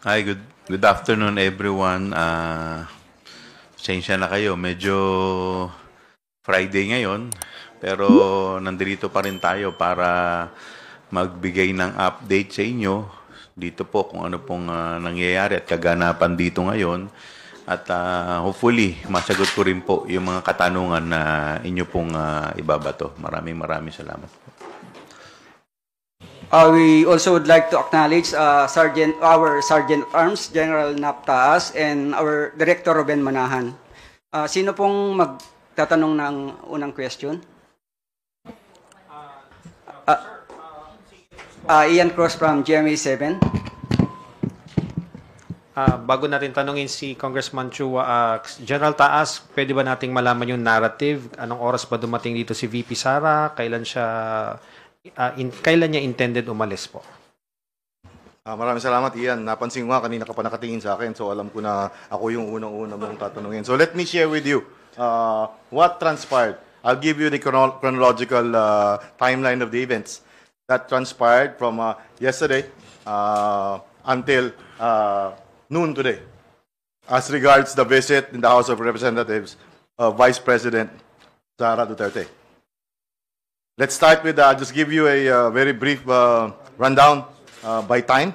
Hi, good afternoon everyone. Pasensya na kayo, medyo Friday ngayon, pero nandito pa rin tayo para magbigay ng update sa inyo dito po kung ano pong nangyayari at kaganapan dito ngayon. At hopefully, masagot ko rin po yung mga katanungan na inyo pong ibabato. Maraming salamat. We also would like to acknowledge our Sergeant at Arms, General Naptaas, and our Director Ruben Manahan. Sino pong magtatanong ng unang question? Ian Cross from GMA 7. Bago natin tanungin si Congressman Chua, General Taas, pwede ba nating malaman yung narrative? Anong oras ba dumating dito si VP Sara? Kailan niya intended umalis po? Maraming salamat, Ian. Napansin ko nga, kanina ka pa nakatingin sa akin, so alam ko na ako yung unang-una mong tatanungin. So let me share with you what transpired. I'll give you the chronological timeline of the events that transpired from yesterday until noon today. As regards the visit in the House of Representatives of Vice President Sara Duterte. Let's start with, just give you a very brief rundown by time.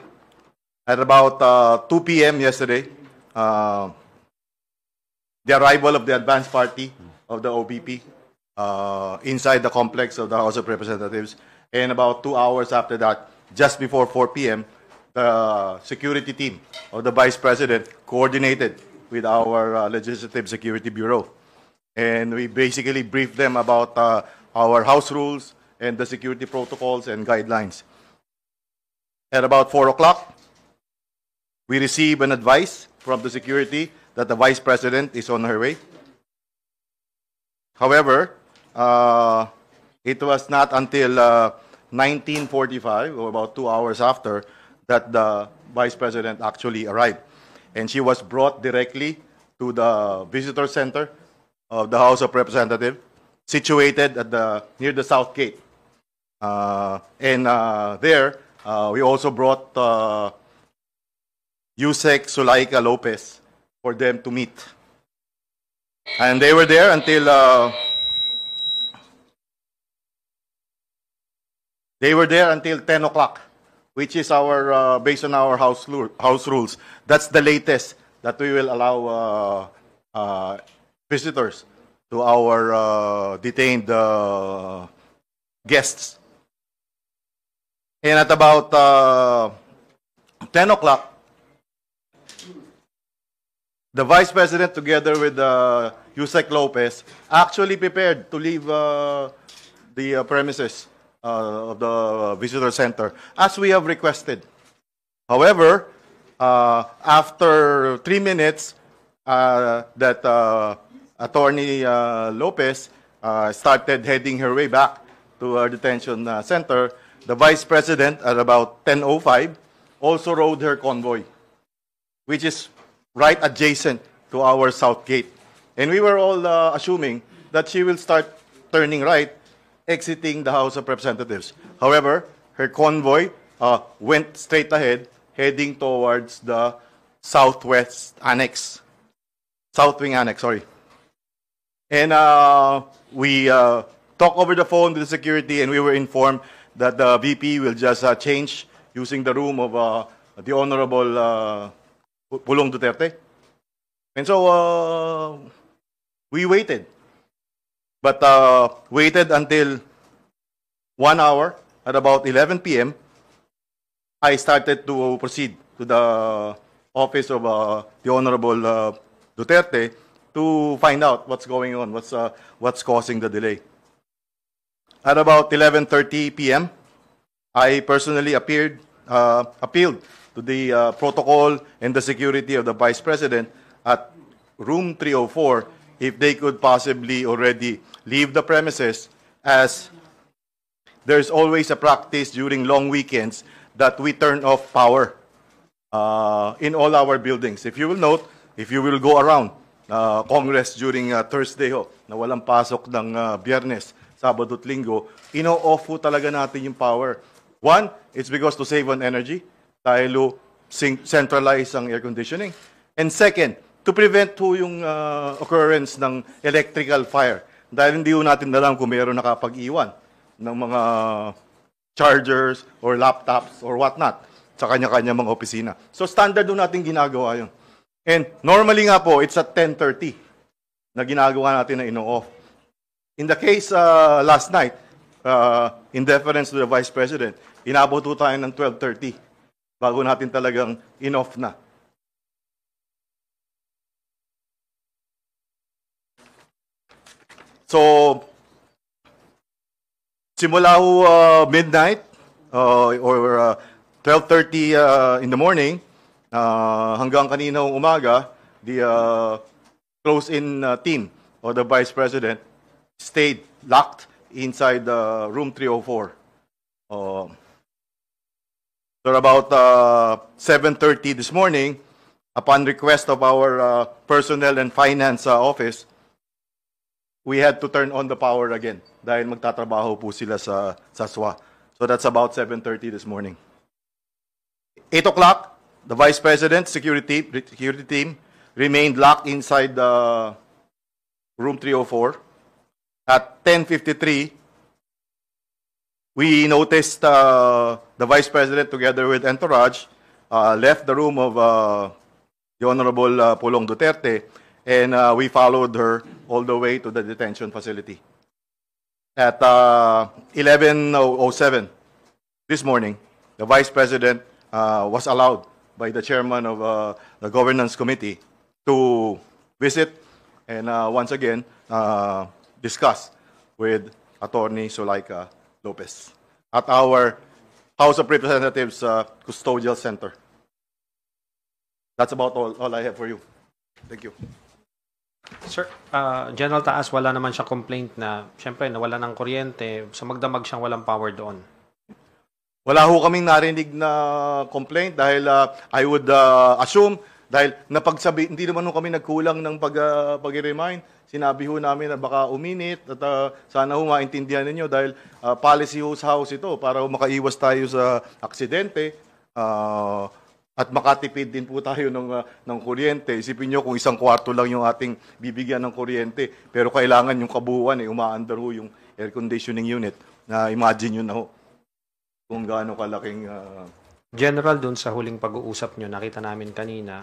At about 2 p.m. yesterday, the arrival of the advance party of the OBP inside the complex of the House of Representatives. And about 2 hours after that, just before 4 p.m., the security team of the Vice President coordinated with our Legislative Security Bureau. And we basically briefed them about our House rules and the security protocols and guidelines. At about 4 o'clock, we received an advice from the security that the Vice President is on her way. However, it was not until 19:45, or about 2 hours after, that the Vice President actually arrived. And she was brought directly to the visitor center of the House of Representatives, situated at near the South Gate. There, we also brought Yusek Sulaika Lopez for them to meet. And they were there until 10 o'clock, which is our based on our house rules. That's the latest that we will allow visitors to our detained guests. And at about 10 o'clock, the Vice President, together with Yusek Lopez, actually prepared to leave the premises of the visitor center, as we have requested. However, after 3 minutes, that Attorney Lopez started heading her way back to our detention center, the Vice President, at about 10:05, also rode her convoy, which is right adjacent to our South Gate. And we were all assuming that she will start turning right, exiting the House of Representatives. However, her convoy went straight ahead, heading towards the South Wing Annex, sorry. And we talked over the phone with the security, and we were informed that the VP will just change using the room of the Honorable Pulong Duterte. And so we waited. But waited until 1 hour. At about 11 p.m., I started to proceed to the office of the Honorable Duterte to find out what's going on, what's causing the delay. At about 11:30 p.m., I personally appealed to the protocol and the security of the Vice President at room 304 if they could possibly already leave the premises, as there's always a practice during long weekends that we turn off power in all our buildings. If you will note, if you will go around Congress during Thursday na walang pasok ng Biyernes, Sabado at Linggo, ino-off po talaga natin yung power. One, it's because to save on energy. Dahil centralize ang air conditioning. And second, to prevent po yung occurrence ng electrical fire. Dahil hindi po natin alam kung mayroon nakapag-iwan ng mga chargers or laptops or whatnot sa kanya-kanya mga opisina. So standard doon natin ginagawa yun. And normally nga po, it's at 10:30 na ginagawa natin na ino-off. In the case last night, in deference to the Vice President, inabot po tayo ng 12:30 bago natin talagang in-off na. So, simula ho midnight or 12:30 in the morning hanggang kanina umaga, the close-in team of the Vice President stayed locked inside room 304. So about 7:30 this morning, upon request of our personnel and finance office, we had to turn on the power again dahil magtatrabaho po sila sa SWA. So that's about 7:30 this morning. 8 o'clock, the Vice President's security team remained locked inside room 304. At 10:53, we noticed the Vice President together with entourage left the room of the Honorable Pulong Duterte, and we followed her all the way to the detention facility. At 11:07 this morning, the Vice President was allowed by the chairman of the Governance Committee to visit and once again discuss with Attorney Zulaika Lopez at our House of Representatives Custodial Center. That's about all I have for you. Thank you. Sir, General Taas, wala naman siya complaint na, syempre, nawala ng kuryente, sa magdamag siyang walang power doon. Wala ho kaming narinig na complaint dahil I would assume dahil hindi naman ho kami nagkulang ng pag-remind. Sinabi ho namin na baka uminit at sana ho maintindihan ninyo dahil policy ho sa house ito para makaiwas tayo sa aksidente at makatipid din po tayo ng kuryente. Isipin nyo kung isang kwarto lang yung ating bibigyan ng kuryente pero kailangan yung kabuuan umaandar ho yung air conditioning unit na imagine nyo na ho kung gaano kalaking... General, dun sa huling pag-uusap nyo, nakita namin kanina,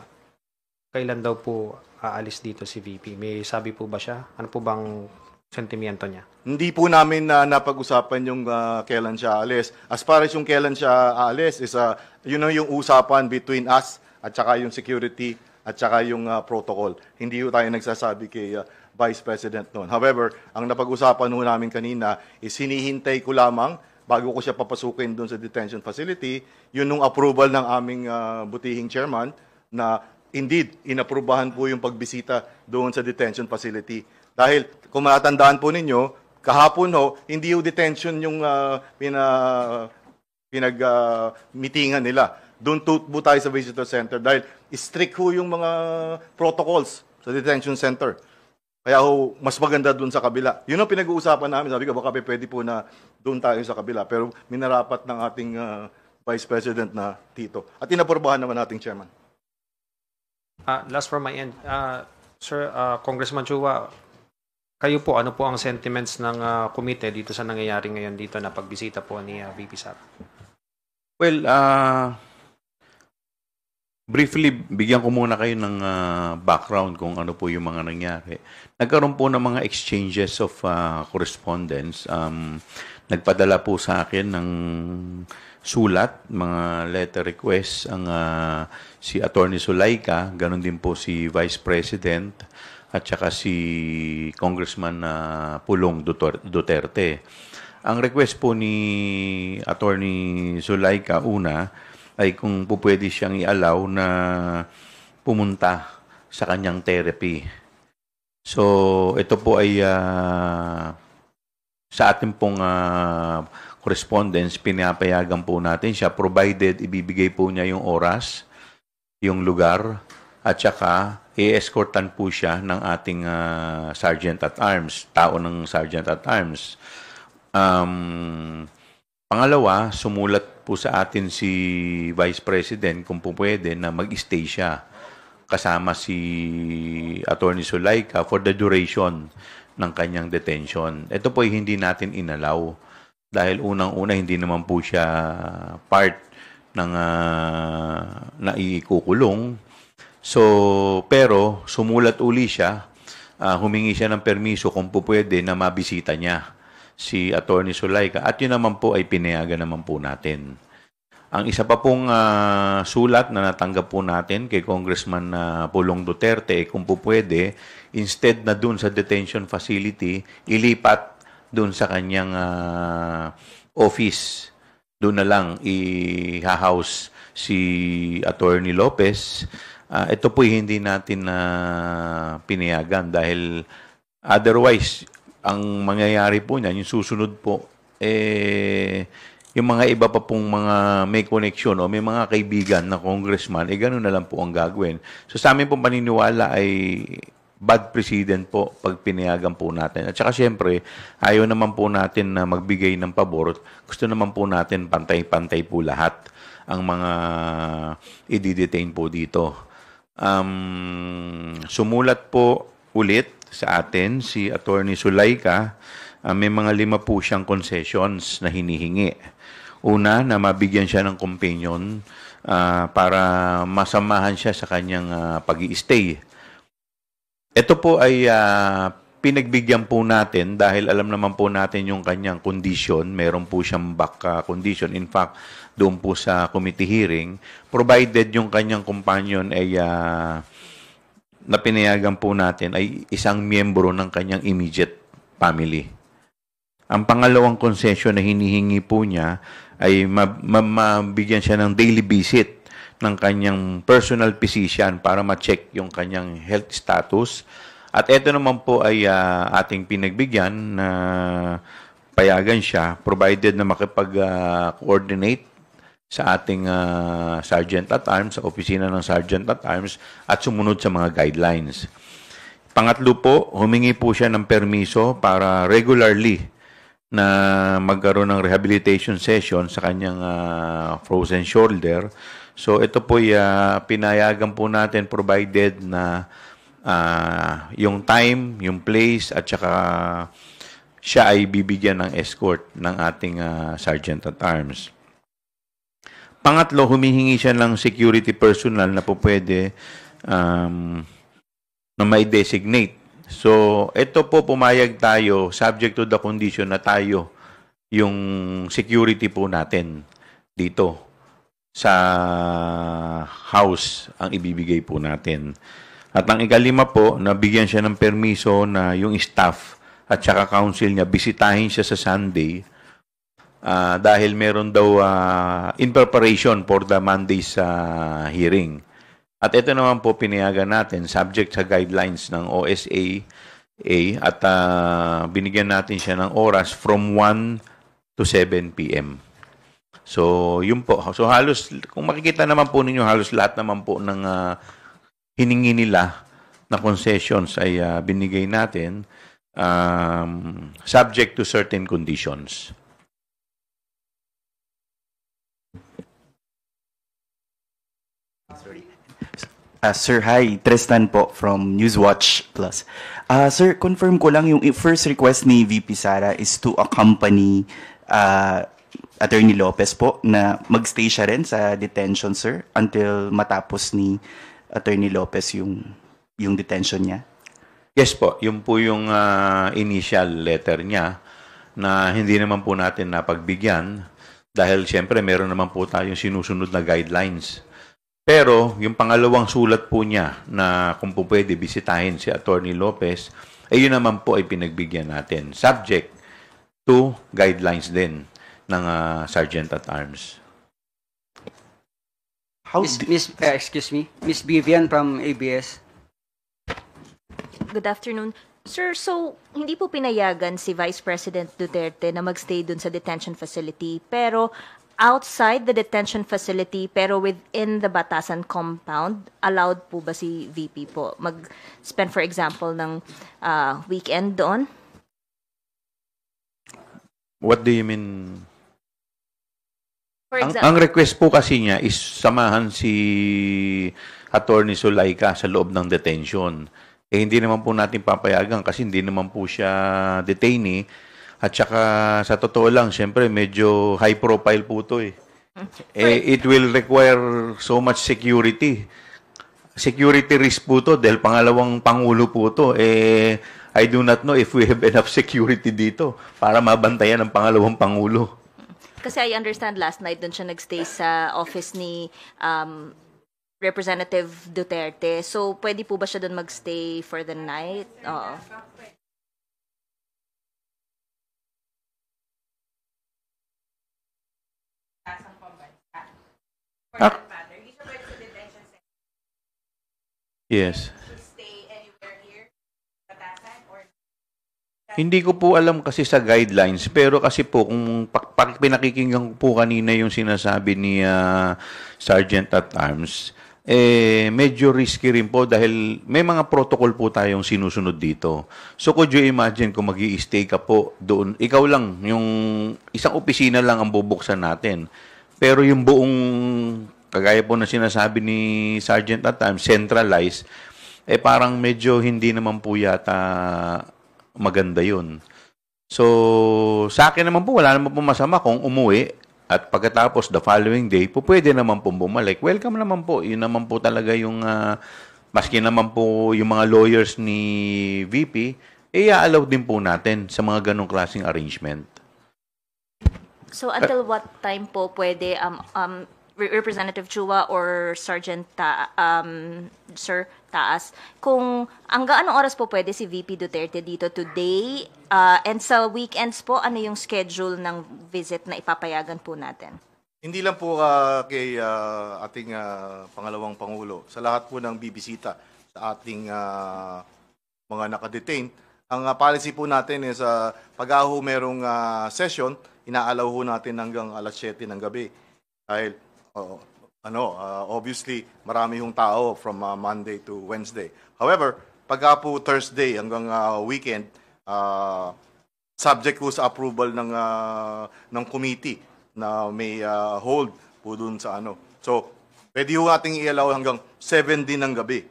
kailan daw po aalis dito si VP? May sabi po ba siya? Ano po bang sentimiento niya? Hindi po namin napag-usapan yung kailan siya aalis. As far as yung kailan siya aalis, is yun yung usapan between us at saka yung security at saka yung protocol. Hindi po tayo nagsasabi kay Vice President noon. However, ang napag-usapan po namin kanina is hinihintay ko lamang bago ko siya papasukin doon sa detention facility, yun yung approval ng aming butihing chairman na indeed, inaprubahan po yung pagbisita doon sa detention facility. Dahil, kung matandaan po ninyo, kahapon ho, hindi yung detention yung pinag-meetingan nila. Doon po tayo sa visitor center dahil strict ho yung mga protocols sa detention center. Kaya ho, mas maganda doon sa kabila. Yun ang pinag-uusapan namin. Sabi ko, baka pwede po na doon tayo sa kabila. Pero minarapat ng ating Vice President na Tito. At inaprubahan naman ating chairman. Last from my end, Sir, Congressman Chua, kayo po, ano po ang sentiments ng komite dito sa nangyayari ngayon dito na pagbisita po ni VP Sara? Well, briefly, bigyan ko muna kayo ng background kung ano po yung mga nangyari. Nagkaroon po ng mga exchanges of correspondence. Nagpadala po sa akin ng sulat, mga letter requests, ang si Attorney Zulaika, ganun din po si Vice President, at saka si Congressman Pulong Duterte. Ang request po ni Attorney Zulaika, una, ay kung po pwede siyang i-allow na pumunta sa kanyang therapy. So, ito po ay sa ating pong correspondence, pinapayagan po natin siya provided ibibigay po niya yung oras, yung lugar, at saka i-escortan po siya ng ating Sergeant at Arms, tao ng Sergeant at Arms. Pangalawa, sumulat po sa atin si Vice President kung po pwede na mag-stay siya kasama si Attorney Zulaika for the duration ng kanyang detention. Ito po ay hindi natin inalaw dahil unang-una hindi naman po siya part ng naikukulong. So, pero sumulat uli siya, humingi siya ng permiso kung po pwede na mabisita niya si Attorney Zulaika at yun naman po ay pinayagan naman po natin. Ang isa pa pong sulat na natanggap po natin kay Congressman Pulong Duterte kung po pwede, instead na dun sa detention facility, ilipat dun sa kanyang office. Doon na lang i-house si Attorney Lopez. Ito po hindi natin pinayagan dahil otherwise, ang mangyayari po niyan, yung susunod po, yung mga iba pa pong mga may connection o may mga kaibigan na congressman, gano'n na lang po ang gagawin. So sa amin pong paniniwala ay bad precedent po pag pinayagan po natin. At saka siyempre, ayaw naman po natin na magbigay ng pabor. Gusto naman po natin pantay-pantay po lahat ang mga i-detain po dito. Sumulat po ulit sa atin si Attorney Zulaika. May mga 5 po siyang concessions na hinihingi. Una, na mabigyan siya ng companion para masamahan siya sa kanyang pag-i-stay. Ito po ay pinagbigyan po natin dahil alam naman po natin yung kanyang condition. Meron po siyang back condition. In fact, doon po sa committee hearing, provided yung kanyang companion ay na pinayagan po natin ay isang miyembro ng kanyang immediate family. Ang pangalawang concession na hinihingi po niya ay mabigyan siya ng daily visit ng kanyang personal physician para ma-check yung kanyang health status. At ito naman po ay ating pinagbigyan na payagan siya provided na makipag-coordinate sa ating Sergeant at Arms, sa opisina ng Sergeant at Arms at sumunod sa mga guidelines. Pangatlo po, humingi po siya ng permiso para regularly na magkaroon ng rehabilitation session sa kanyang frozen shoulder. So ito po pinayagan po natin provided na yung time, yung place at saka siya ay bibigyan ng escort ng ating Sergeant at Arms. Pangatlo, humihingi siya ng security personnel na po pwede na may designate. So, ito po pumayag tayo subject to the condition na tayo yung security po natin dito sa house ang ibibigay po natin. At ang ikalima po, nabigyan siya ng permiso na yung staff at saka council niya bisitahin siya sa Sunday dahil meron daw in preparation for the Monday's hearing. At ito naman po pinayagan natin subject sa guidelines ng OSA at binigyan natin siya ng oras from 1 to 7 p.m. So, yun po. So, halos, kung makikita naman po ninyo, halos lahat naman po ng hiningi nila na concessions ay binigay natin subject to certain conditions. Sir, hi. Tristan po from Newswatch Plus. Sir, confirm ko lang yung first request ni VP Sara is to accompany Attorney Lopez po na magstay siya rin sa detention, sir, until matapos ni Attorney Lopez yung detention niya? Yes po. Yun po yung initial letter niya na hindi naman po natin napagbigyan dahil siyempre meron naman po tayong sinusunod na guidelines. Pero yung pangalawang sulat po niya na kung po pwede bisitahin si Attorney Lopez, yun naman po ay pinagbigyan natin. Subject to guidelines din ng Sergeant at Arms. Excuse me, Miss Vivian from ABS. Good afternoon. Sir, so hindi po pinayagan si Vice President Duterte na magstay dun sa detention facility, pero outside the detention facility pero within the Batasan compound, allowed po ba si VP po mag-spend, for example, ng weekend doon? What do you mean? For Ang example, request po kasi niya is samahan si Attorney Zulaika sa loob ng detention. Eh, hindi naman po natin papayagan kasi hindi naman po siya detainee. At saka sa totoo lang, syempre medyo high profile po to eh. It will require so much security. Security risk po to dahil pangalawang pangulo po to. I do not know if we have enough security dito para mabantayan ang pangalawang pangulo. kasi I understand last night doon siya nagstay sa office ni Representative Duterte. So, pwede po ba siya doon magstay for the night? Oo. Yes. Hindi ko po alam kasi sa guidelines, pero kasi po kung pinakikinggan ko po kanina yung sinasabi ni Sergeant at Arms, medyo risky rin po dahil may mga protocol po tayong sinusunod dito. So could you imagine kung mag-i-stay ka po doon, ikaw lang, yung isang opisina lang ang bubuksan natin. Pero yung buong, kagaya po na sinasabi ni Sergeant at Arms, centralized, parang medyo hindi naman po yata maganda yun. So, sa akin naman po, wala naman po masama kung umuwi at pagkatapos the following day, po pwede naman po bumalik. Welcome naman po. Yun naman po talaga yung, maski naman po yung mga lawyers ni VP, i-allow din po natin sa mga ganong klaseng arrangement. So, until what time po pwede Representative Chua or Sergeant Sir Taas, kung hanggang anong oras po pwede si VP Duterte dito today? And sa weekends po, ano yung schedule ng visit na ipapayagan po natin? Hindi lang po kay ating pangalawang Pangulo. Sa lahat po ng bibisita sa ating mga nakadetain, ang policy po natin is pag merong session, inaalaw ho natin hanggang alas 7 ng gabi. Dahil obviously, marami yung tao from Monday to Wednesday. However, pagka po Thursday hanggang weekend, subject po sa approval ng committee na may hold po dun sa So, pwede ho nating i-allow hanggang 7 din ng gabi.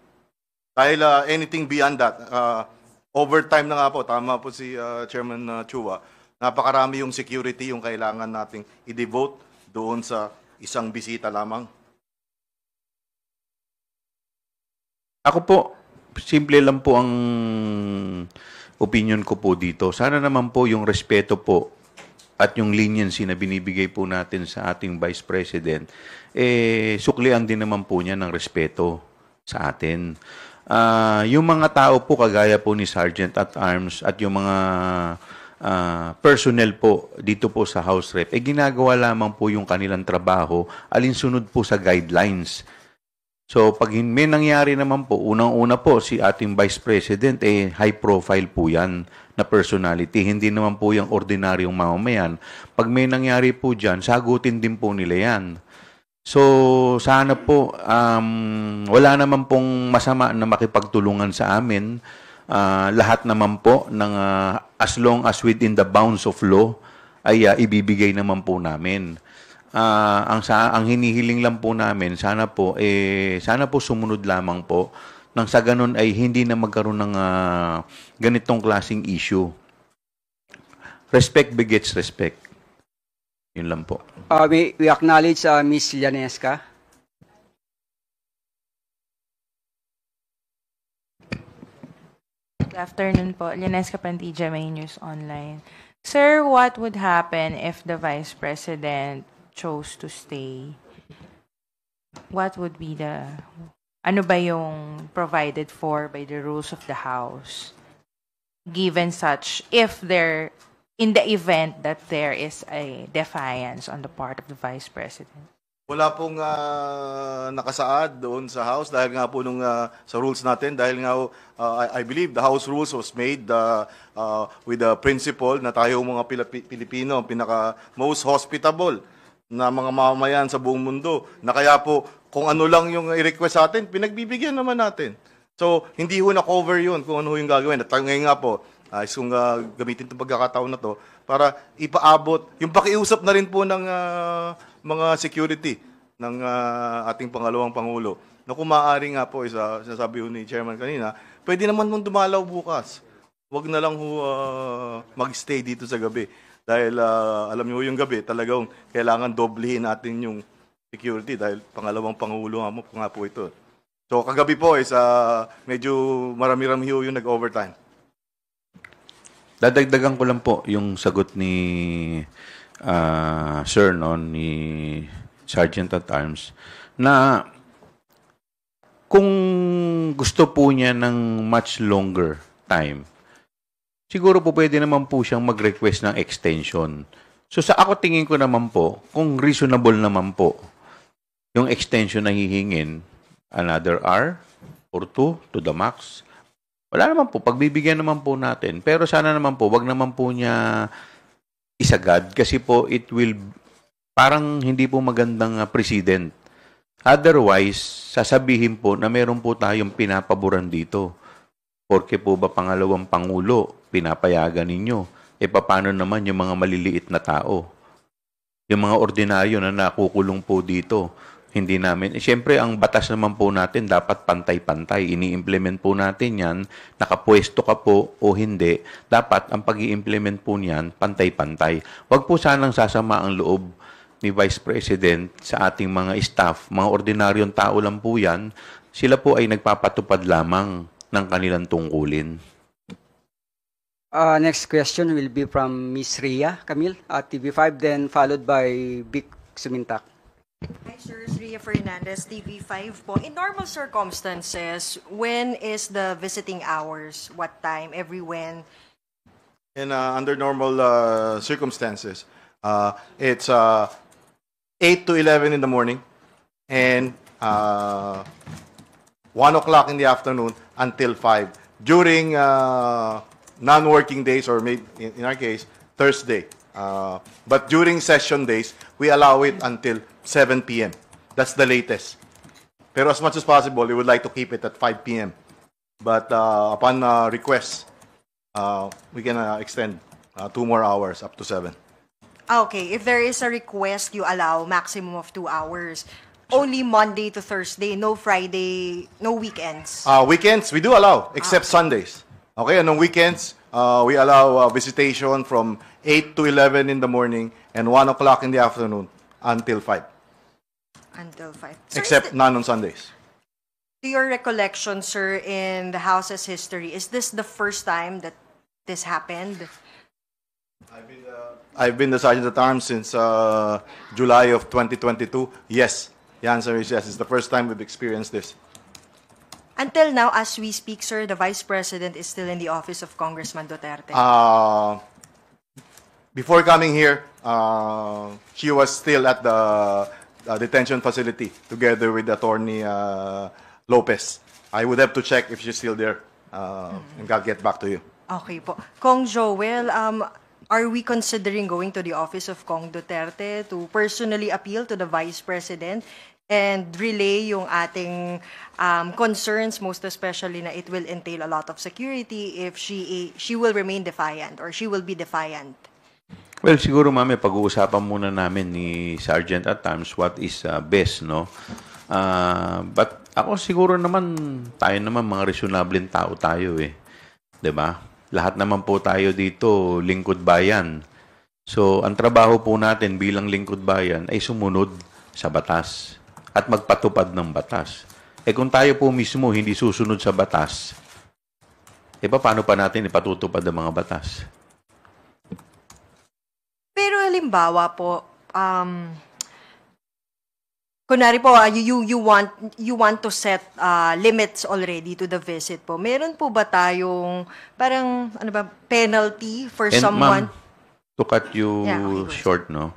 Dahil anything beyond that, overtime na nga po, tama po si Chairman Chua, napakarami yung security yung kailangan nating i-devote doon sa isang bisita lamang. Ako po, simple lang po ang opinion ko po dito. Sana naman po yung respeto po at yung leniency na binibigay po natin sa ating Vice President, suklian din naman po niya ng respeto sa atin. Yung mga tao po, kagaya po ni Sergeant at Arms at yung mga personnel po dito po sa House Rep, ginagawa lamang po yung kanilang trabaho alinsunod po sa guidelines. So, pag may nangyari naman po, unang-una po si ating Vice President, high profile po yan na personality. Hindi naman po yung ordinaryong mamamayan. Pag may nangyari po dyan, sagutin din po nila yan. So, sana po, wala naman pong masama na makipagtulungan sa amin. Lahat naman po ng as long as within the bounds of law ay ibibigay naman po namin. Ang hinihiling lang po namin sana po sumunod lamang po nang sa ganun ay hindi na magkaroon ng ganitong klaseng issue. Respect begets respect. Yun lang po. We acknowledge Ms. Llanesca. Good afternoon po. Llanesca Pantilla, May News Online. Sir, what would happen if the Vice President chose to stay? What would be ano ba yung provided for by the rules of the House? Given such, in the event that there is a defiance on the part of the Vice President? Wala pong nakasaad doon sa House dahil nga po sa rules natin, dahil nga I believe the House rules was made with the principle na tayo mga Pilipino pinaka most hospitable na mga mamamayan sa buong mundo, na kaya po kung ano lang yung i-request sa atin, pinagbibigyan naman natin. So, hindi ho na-cover yun kung ano yung gagawin. At ngayon nga po, kung gamitin itong pagkakataon na to para ipaabot, yung pakiusap na rin po ng mga security ng ating pangalawang Pangulo na kung maaari nga po, sinasabi ni Chairman kanina, pwede naman mong dumalaw bukas. Huwag na lang mag-stay dito sa gabi. Dahil alam niyo yung gabi, talagang kailangan doblehin natin yung security dahil pangalawang Pangulo nga po ito. So kagabi po is medyo marami-rami yung nag-overtime. Dadagdagan ko lang po yung sagot ni Sir, no, ni Sergeant at Arms, na kung gusto po niya ng much longer time, siguro po pwede naman po siyang mag-request ng extension. So sa ako tingin ko naman po, kung reasonable naman po, yung extension na hihingin, another hour or 2 to the max, wala naman po, pagbibigyan naman po natin. Pero sana naman po, wag naman po niya isagad kasi po it will, parang hindi po magandang precedent. Otherwise, sasabihin po na meron po tayong pinapaboran dito. Porke po ba pangalawang Pangulo, pinapayagan ninyo? E paano naman yung mga maliliit na tao? Yung mga ordinaryo na nakukulong po dito, hindi namin. Siyempre, ang batas naman po natin dapat pantay-pantay. Ini-implement po natin yan. Nakapwesto ka po o hindi. Dapat ang pag-i-implement po niyan, pantay-pantay. Huwag po sanang sasama ang loob ni Vice President sa ating mga staff. Mga ordinaryong tao lang po yan. Sila po ay nagpapatupad lamang ng kanilang tungkulin. Next question will be from Miss Ria Camille at TV5, then followed by Vic Sumintak. Hi, sir. Ria Fernandez, TV5 po. In normal circumstances, when is the visiting hours? What time? Every when? And under normal circumstances, it's 8 to 11 in the morning and 1 o'clock in the afternoon until 5. During non-working days, or maybe in our case, Thursday. But during session days, we allow it until 7 p.m. That's the latest. Pero as much as possible, we would like to keep it at 5 p.m. But upon request, we can extend 2 more hours up to 7. Okay, if there is a request, you allow maximum of 2 hours. Only Monday to Thursday, no Friday, no weekends. Weekends, we do allow, except Sundays. Okay, and on weekends, we allow visitation from 8 to 11 in the morning and 1 o'clock in the afternoon until 5. Until 5. Sir, Except none on Sundays. to your recollection, sir, in the House's history, is this the first time that this happened? I've been the Sergeant at Arms since July of 2022. Yes, the answer is yes. It's the first time we've experienced this. Until now, as we speak, sir, the Vice President is still in the office of Congressman Duterte. Before coming here, she was still at the detention facility together with Attorney Lopez. I would have to check if she's still there, and I'll get back to you. Okay po. Kong Joel, are we considering going to the office of Kong Duterte to personally appeal to the Vice President and relay yung ating concerns, most especially na it will entail a lot of security if she will remain defiant or she will be defiant? Well, siguro mami, pag-uusapan muna namin ni Sergeant at times what is best, no? But ako siguro naman, tayo naman mga reasonabling tao tayo eh. 'Di ba? Lahat naman po tayo dito lingkod bayan. So, ang trabaho po natin bilang lingkod bayan ay sumunod sa batas at magpatupad ng batas. Eh kung tayo po mismo hindi susunod sa batas, eh paano pa natin ipatutupad ang mga batas? Pero halimbawa po, kunwari po, you want to set limits already to the visit po. Meron po ba tayong parang penalty for And someone? ma'am, to cut you short, no?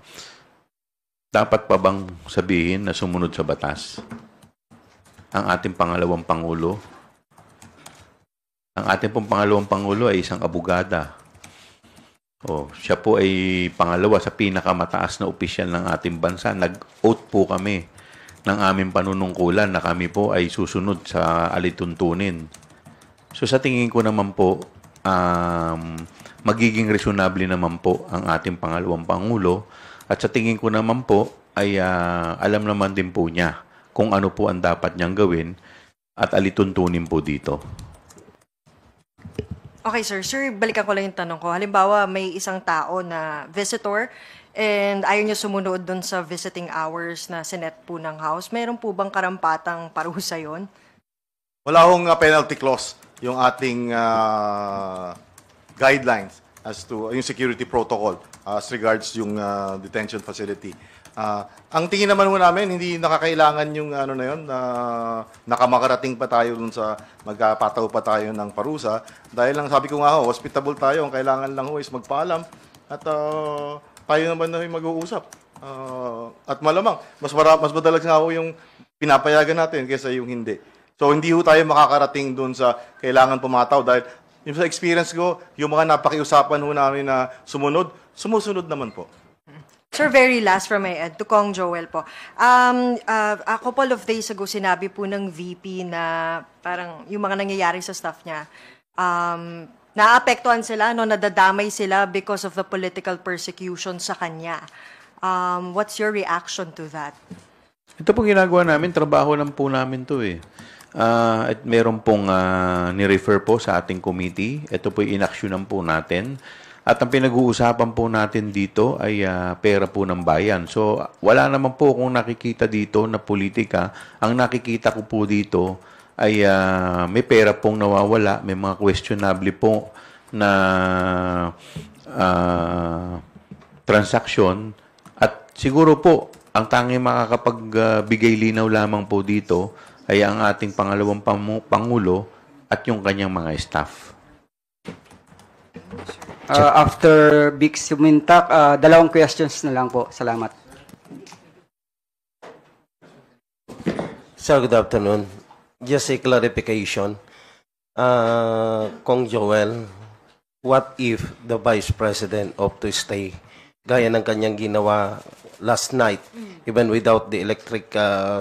Dapat pa bang sabihin na sumunod sa batas ang ating pangalawang Pangulo? Ang ating pong pangalawang Pangulo ay isang abogada. Siya po ay pangalawa sa pinakamataas na opisyal ng ating bansa. Nag-oath po kami ng aming panunungkulan na kami po ay susunod sa alituntunin. So sa tingin ko naman po, magiging reasonable naman po ang ating pangalawang Pangulo. At sa tingin ko naman po, ay alam naman din po niya kung ano po ang dapat niyang gawin at alituntunin po dito. Okay, sir. Sir, balikan ko lang yung tanong ko. Halimbawa, may isang tao na visitor and ayaw niya sumunod dun sa visiting hours na sinet po ng house. Meron po bang karampatang parusa yon? Wala hong penalty clause yung ating guidelines as to yung security protocol as regards yung detention facility. Ang tingin naman mo namin, hindi nakakailangan yung ano na yun, nakamakarating pa tayo dun sa magpataw pa tayo ng parusa. Dahil lang sabi ko nga ho, hospitable tayo, ang kailangan lang ho is magpaalam at tayo naman na yung mag-uusap. At malamang, mas madalas nga ho yung pinapayagan natin kaysa yung hindi. So hindi ho tayo makakarating dun sa kailangan pumataw dahil yung sa experience ko, yung mga napakiusapan ho namin na sumusunod naman po. Sir, very last from my end, to Kong Joel po. A couple of days ago, sinabi po ng VP na parang yung mga nangyayari sa staff niya, naapektuhan sila, no, nadadamay sila because of the political persecution sa kanya. What's your reaction to that? Ito po ginagawa namin, trabaho lang po namin to eh. At meron pong ni-refer po sa ating committee. Ito po inaksyonan po natin. At ang pinag-uusapan po natin dito ay pera po ng bayan. So, wala naman po kung nakikita dito na politika. Ang nakikita ko po dito ay may pera pong nawawala, may mga questionable po na transaksyon. At siguro po, ang tanging makakapagbigay linaw lamang po dito ay ang ating pangalawang Pangulo at yung kanyang mga staff. After Big Sumintak, 2 questions na lang po. Salamat. Sir, good afternoon. Just a clarification. Kong Joel, what if the Vice President opt to stay gaya ng kanyang ginawa last night, even without the electric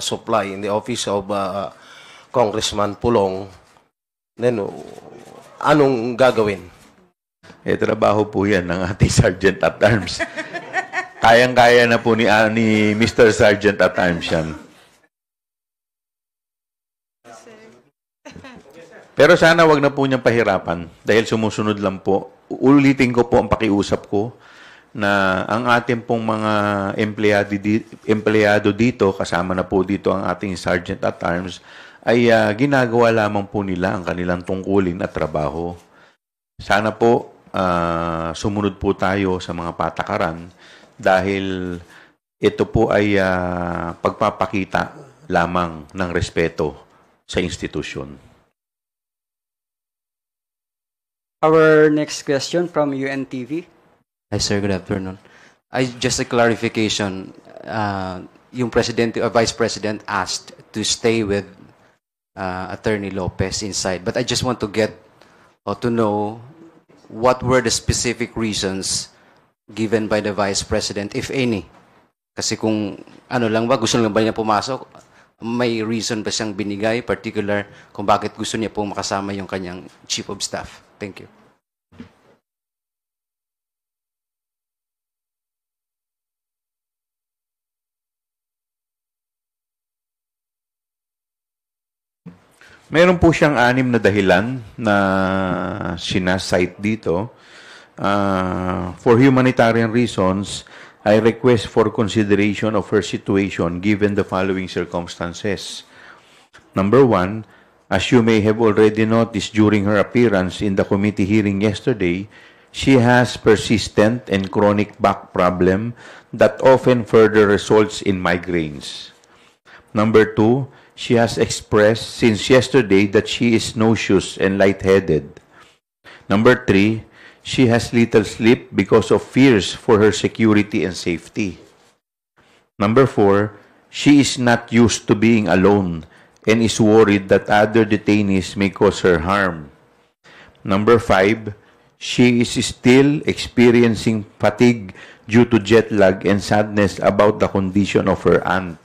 supply in the office of Congressman Pulong, then anong gagawin? Trabaho po yan ng ating Sergeant at Arms. Kayang-kaya na po ni Mr. Sergeant at Arms yan. Pero sana wag na po niyang pahirapan dahil sumusunod lang po. Ulitin ko po ang pakiusap ko na ang ating pong mga empleyado dito, kasama na po dito ang ating Sergeant at Arms, ay ginagawa lamang po nila ang kanilang tungkulin at trabaho. Sana po sumunod po tayo sa mga patakaran dahil ito po ay pagpapakita lamang ng respeto sa institusyon. Our next question from UNTV. Hi sir, good afternoon. Just a clarification, yung Vice President asked to stay with Attorney Lopez inside, but I just want to get to know what were the specific reasons given by the Vice President, if any? Kasi kung ano lang ba, gusto lang ba niya pumasok, may reason ba siyang binigay, particular kung bakit gusto niya pong makasama yung kanyang Chief of Staff? Thank you. Meron po siyang 6 na dahilan na sinasite dito. For humanitarian reasons, I request for consideration of her situation given the following circumstances. Number 1, as you may have already noticed during her appearance in the committee hearing yesterday, she has persistent and chronic back problem that often further results in migraines. Number 2, she has expressed since yesterday that she is nauseous and lightheaded. Number 3, she has little sleep because of fears for her security and safety. Number 4, she is not used to being alone and is worried that other detainees may cause her harm. Number 5, she is still experiencing fatigue due to jet lag and sadness about the condition of her aunt.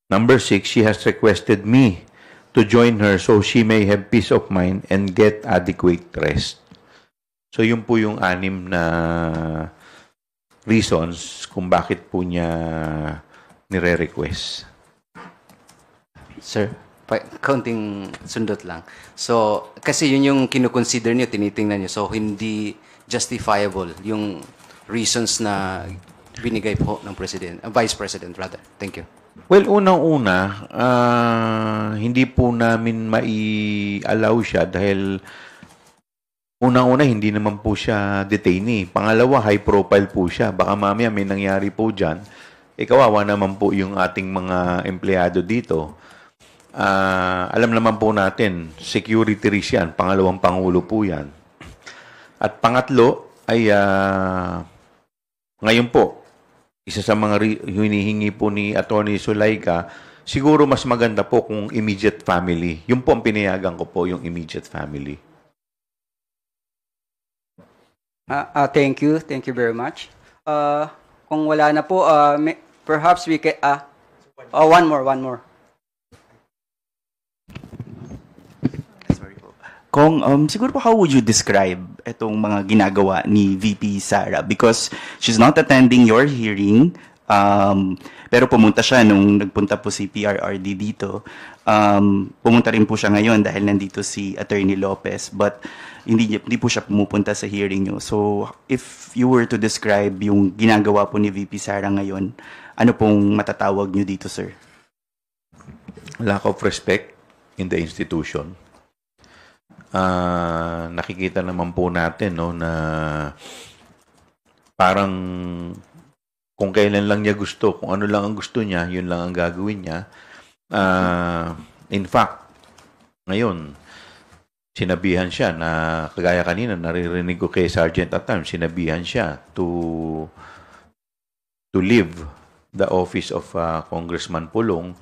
Number 6, she has requested me to join her so she may have peace of mind and get adequate rest. So yun po yung 6 na reasons kung bakit po niya nire-request. Sir, kaunting sundot lang. So, kasi yun yung kinukonsider niyo, tinitingnan niyo. So, hindi justifiable yung reasons na binigay po ng Vice President rather. Thank you. Well, unang-una, hindi po namin mai-allow siya dahil unang-una, hindi naman po siya detainee. Pangalawa, high profile po siya. Baka mamaya may nangyari po dyan. Kawawa naman po yung ating mga empleyado dito. Alam naman po natin, security risk yan. Pangalawang pangulo po yan. At pangatlo ay ngayon po, isa sa mga hinihingi po ni Attorney Zulaika, siguro mas maganda po kung immediate family. Yung po ang pinayagan ko po, yung immediate family. Thank you. Thank you very much. Kung wala na po, perhaps we can... one more. Kung, siguro po, how would you describe itong mga ginagawa ni VP Sara? Because she's not attending your hearing, pero pumunta siya nung nagpunta po si PRRD dito. Pumunta rin po siya ngayon dahil nandito si Attorney Lopez, but hindi po siya pumupunta sa hearing nyo. So, if you were to describe yung ginagawa po ni VP Sara ngayon, ano pong matatawag nyo dito, sir? Lack of respect in the institution. Nakikita naman po natin na parang kung kailan lang niya gusto, kung ano lang ang gusto niya, yun lang ang gagawin niya. In fact, ngayon, sinabihan siya na, kagaya kanina, naririnig ko kay Sergeant at times, sinabihan siya to leave the office of Congressman Pulong,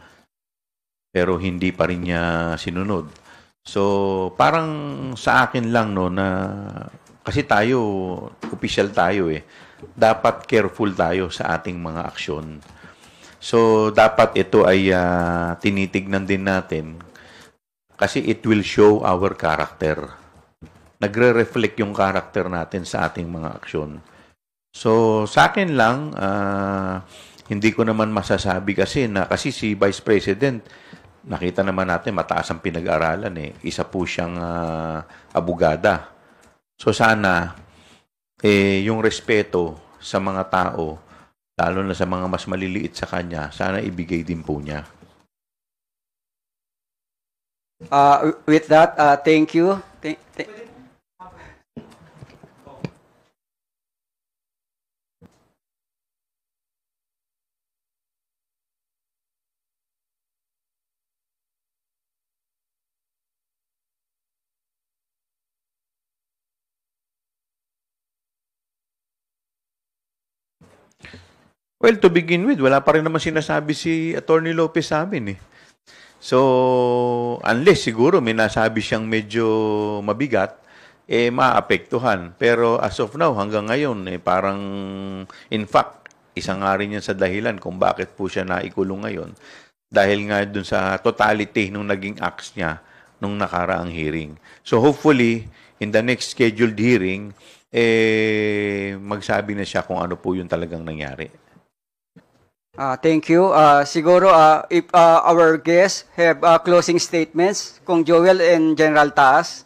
pero hindi pa rin niya sinunod. So, parang sa akin lang, na kasi tayo, official tayo dapat careful tayo sa ating mga aksyon. So, dapat ito ay tinitignan din natin kasi it will show our character. Nagre-reflect yung character natin sa ating mga aksyon. So, sa akin lang, hindi ko naman masasabi kasi si Vice President, nakita naman natin mataas ang pinag-aralan Isa po siyang abogada. So, sana yung respeto sa mga tao, lalo na sa mga mas maliliit sa kanya, sana ibigay din po niya. With that, thank you. Well, to begin with, wala pa rin naman sinasabi si Attorney Lopez sa amin So, unless siguro may nasabi siyang medyo mabigat, maapektuhan. Pero as of now, hanggang ngayon, parang, in fact, isa nga rin yan sa dahilan kung bakit po siya naikulong ngayon. Dahil nga dun sa totality nung naging acts niya nung nakaraang hearing. So, hopefully, in the next scheduled hearing, magsabi na siya kung ano po yung talagang nangyari. Thank you. Siguro, if our guests have closing statements, kung Joel and General Taas.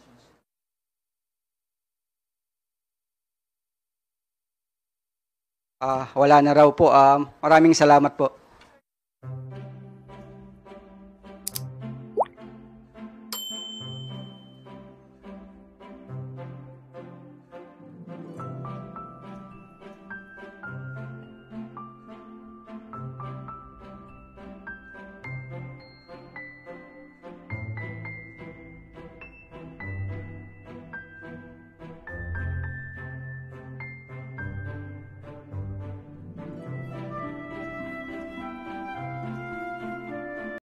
Wala na raw po. Maraming salamat po.